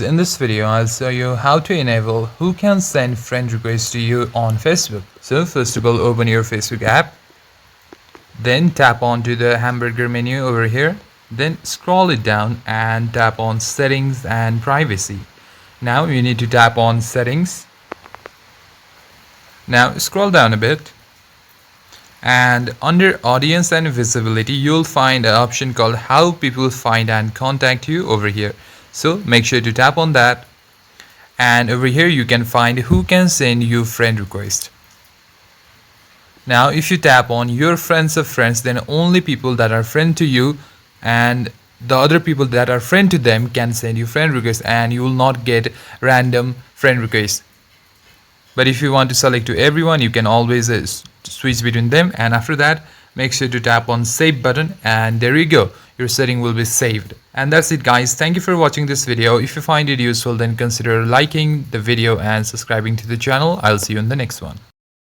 In this video, I'll show you how to enable who can send friend requests to you on Facebook. So first of all, open your Facebook app, then tap onto the hamburger menu over here, then scroll it down and tap on settings and privacy. Now you need to tap on settings. Now scroll down a bit, and under audience and visibility you'll find an option called how people find and contact you over here. So make sure to tap on that, and over here you can find who can send you friend request. Now if you tap on your friends of friends, then only people that are friend to you and the other people that are friend to them can send you friend requests, and you will not get random friend requests. But if you want to select to everyone, you can always switch between them, and after that make sure to tap on save button, and there you go, your setting will be saved. And that's it guys, thank you for watching this video. If you find it useful, then consider liking the video and subscribing to the channel. I'll see you in the next one.